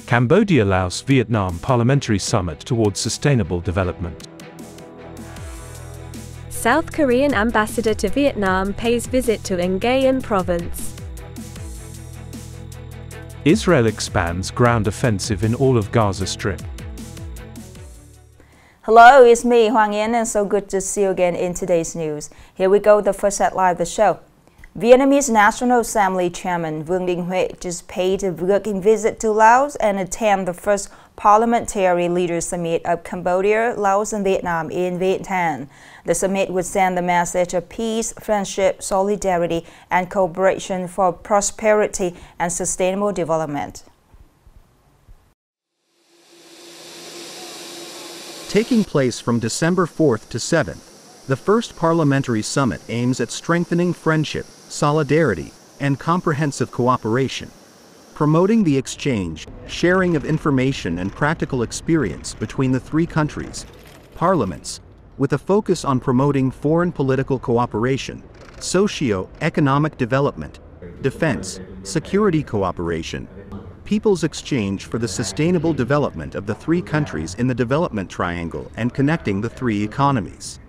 Cambodia-Laos-Vietnam Parliamentary Summit towards Sustainable Development. South Korean ambassador to Vietnam pays visit to Nghe An province. Israel expands ground offensive in all of Gaza Strip. Hello, it's me, Nghe An, and so good to see you again in today's news. Here we go, the first headline of the show. Vietnamese National Assembly Chairman Vương Đình Huệ just paid a working visit to Laos and attend the first Parliamentary Leaders Summit of Cambodia, Laos and Vietnam in Vietnam. The summit would send the message of peace, friendship, solidarity, and cooperation for prosperity and sustainable development. Taking place from December 4th to 7th, the first Parliamentary Summit aims at strengthening friendship, solidarity, and comprehensive cooperation, promoting the exchange, sharing of information and practical experience between the three countries' parliaments, with a focus on promoting foreign political cooperation, socio-economic development, defense, security cooperation, people's exchange for the sustainable development of the three countries in the development triangle and connecting the three economies.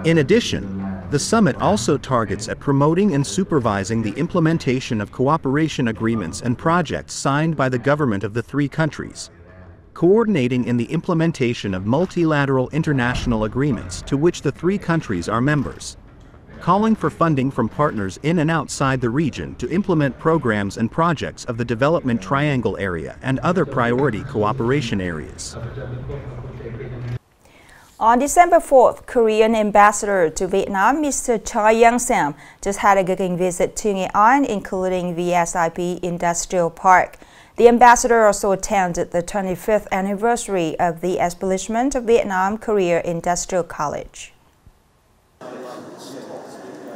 In addition, the summit also targets at promoting and supervising the implementation of cooperation agreements and projects signed by the government of the three countries, coordinating in the implementation of multilateral international agreements to which the three countries are members, calling for funding from partners in and outside the region to implement programs and projects of the Development Triangle area and other priority cooperation areas. On December 4th, Korean ambassador to Vietnam, Mr. Truyen, just had a working visit to Nghệ An, including VSIP Industrial Park. The ambassador also attended the 25th anniversary of the establishment of Vietnam Korea Industrial College.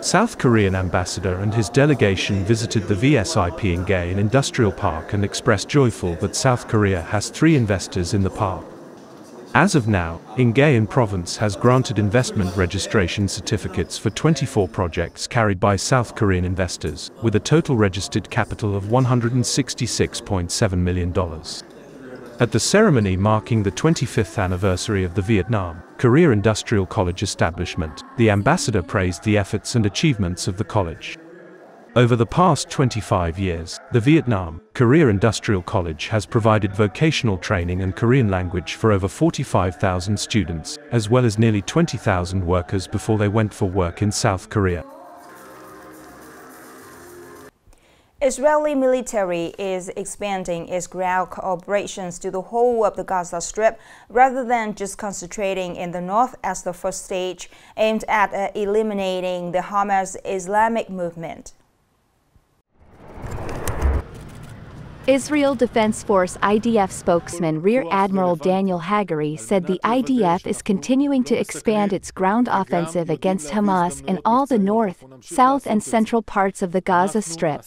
South Korean ambassador and his delegation visited the VSIP in Nghe An Industrial Park and expressed joyful that South Korea has 3 investors in the park. As of now, Nghe An province has granted investment registration certificates for 24 projects carried by South Korean investors, with a total registered capital of $166.7 million. At the ceremony marking the 25th anniversary of the Vietnam Korea Industrial College establishment, the ambassador praised the efforts and achievements of the college. Over the past 25 years, the Vietnam Korea Industrial College has provided vocational training and Korean language for over 45,000 students, as well as nearly 20,000 workers before they went for work in South Korea. Israeli military is expanding its ground operations to the whole of the Gaza Strip rather than just concentrating in the north as the first stage aimed at eliminating the Hamas Islamic movement. Israel Defense Force IDF spokesman Rear Admiral Daniel Hagari said the IDF is continuing to expand its ground offensive against Hamas in all the north, south and central parts of the Gaza Strip.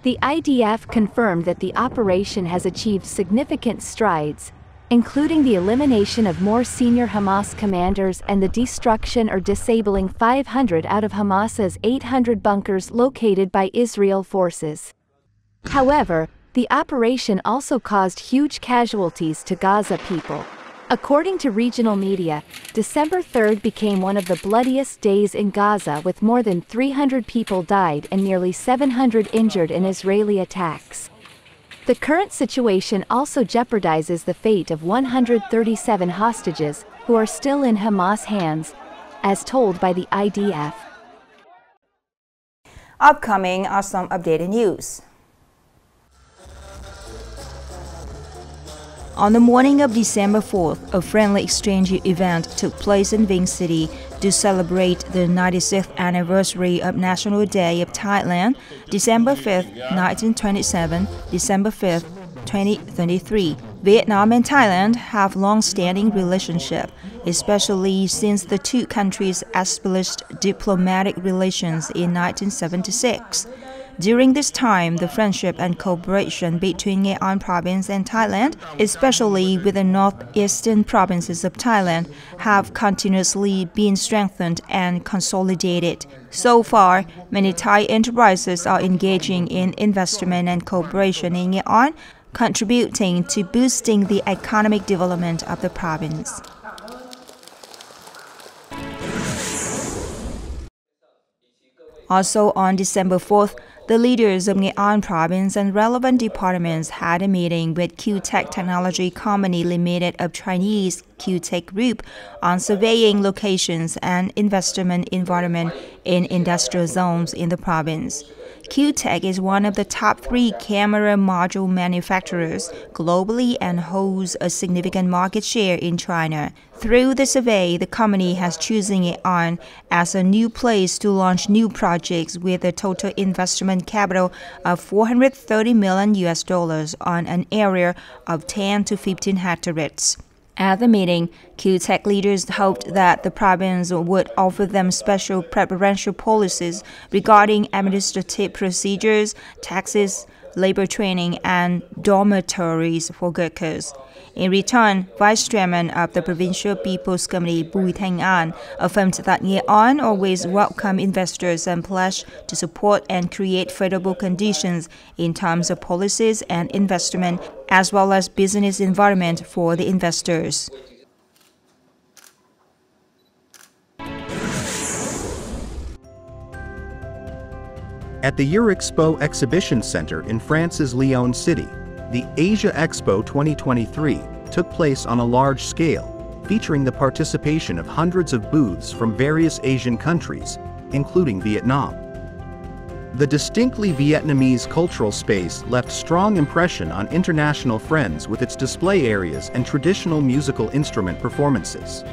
The IDF confirmed that the operation has achieved significant strides, including the elimination of more senior Hamas commanders and the destruction or disabling 500 out of Hamas's 800 bunkers located by Israel forces. However, the operation also caused huge casualties to Gaza people. According to regional media, December 3rd became one of the bloodiest days in Gaza, with more than 300 people died and nearly 700 injured in Israeli attacks. The current situation also jeopardizes the fate of 137 hostages who are still in Hamas hands, as told by the IDF. Upcoming are some updated news. On the morning of December 4th, a friendly exchange event took place in Vinh City to celebrate the 96th anniversary of National Day of Thailand, December 5th, 1927, December 5th, 2023. Vietnam and Thailand have long-standing relationship, especially since the two countries established diplomatic relations in 1976. During this time, the friendship and cooperation between Nghệ An province and Thailand, especially with the northeastern provinces of Thailand, have continuously been strengthened and consolidated. So far, many Thai enterprises are engaging in investment and cooperation in Nghệ An, contributing to boosting the economic development of the province. Also on December 4th, the leaders of Nghệ An province and relevant departments had a meeting with Q-Tech Technology Company Limited of Chinese Q-Tech Group on surveying locations and investment environment in industrial zones in the province. Q-Tech is one of the top 3 camera module manufacturers globally and holds a significant market share in China. Through the survey, the company has chosen Nghệ An as a new place to launch new projects with a total investment capital of $430 million on an area of 10 to 15 hectares. At the meeting, Q-Tech leaders hoped that the province would offer them special preferential policies regarding administrative procedures, taxes, labor training, and dormitories for workers. In return, Vice Chairman of the Provincial People's Committee, Thanh An, affirmed that Nghe An always welcome investors and pledged to support and create favorable conditions in terms of policies and investment, as well as business environment for the investors. At the Eurexpo Exhibition Center in France's Lyon City, the Asia Expo 2023 took place on a large scale, featuring the participation of hundreds of booths from various Asian countries, including Vietnam. The distinctly Vietnamese cultural space left strong impression on international friends with its display areas and traditional musical instrument performances.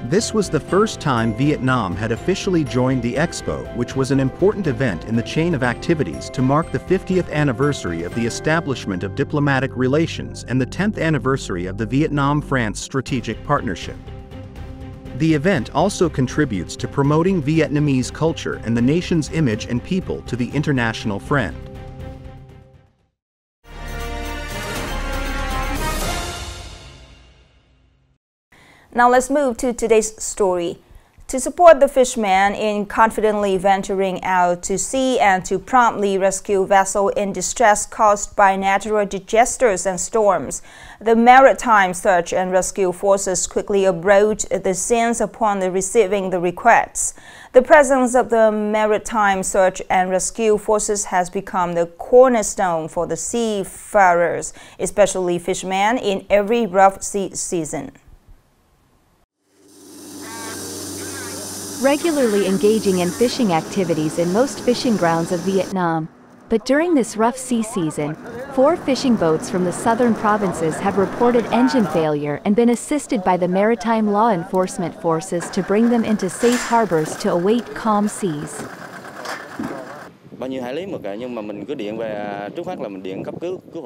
This was the first time Vietnam had officially joined the Expo, which was an important event in the chain of activities to mark the 50th anniversary of the establishment of diplomatic relations and the 10th anniversary of the Vietnam-France strategic partnership. The event also contributes to promoting Vietnamese culture and the nation's image and people to the international friend. Now let's move to today's story. To support the fishermen in confidently venturing out to sea and to promptly rescue vessels in distress caused by natural disasters and storms, the Maritime Search and Rescue Forces quickly approached the scenes upon receiving the requests. The presence of the Maritime Search and Rescue Forces has become the cornerstone for the seafarers, especially fishermen, in every rough sea season. Regularly engaging in fishing activities in most fishing grounds of Vietnam. But during this rough sea season, 4 fishing boats from the southern provinces have reported engine failure and been assisted by the maritime law enforcement forces to bring them into safe harbors to await calm seas.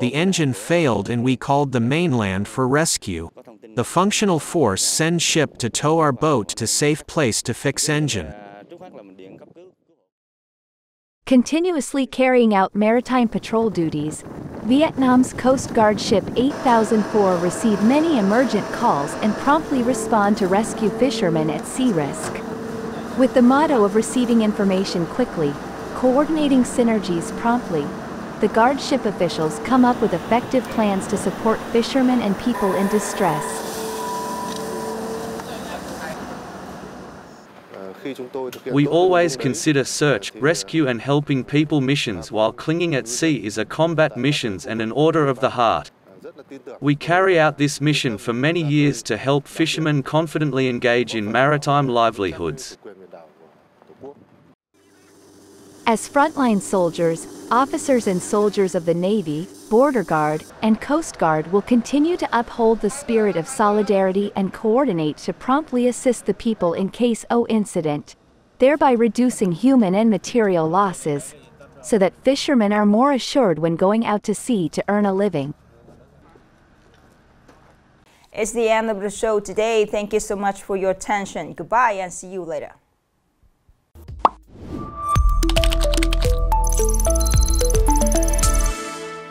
The engine failed and we called the mainland for rescue. The functional force sends ship to tow our boat to safe place to fix engine. Continuously carrying out maritime patrol duties, Vietnam's Coast Guard ship 8004 received many emergent calls and promptly respond to rescue fishermen at sea risk. With the motto of receiving information quickly, coordinating synergies promptly, the guard ship officials come up with effective plans to support fishermen and people in distress. We always consider search, rescue and helping people missions while clinging at sea is a combat missions and an order of the heart. We carry out this mission for many years to help fishermen confidently engage in maritime livelihoods. As frontline soldiers, officers and soldiers of the Navy, Border Guard, and Coast Guard will continue to uphold the spirit of solidarity and coordinate to promptly assist the people in case of incident, thereby reducing human and material losses, so that fishermen are more assured when going out to sea to earn a living. It's the end of the show today. Thank you so much for your attention. Goodbye and see you later.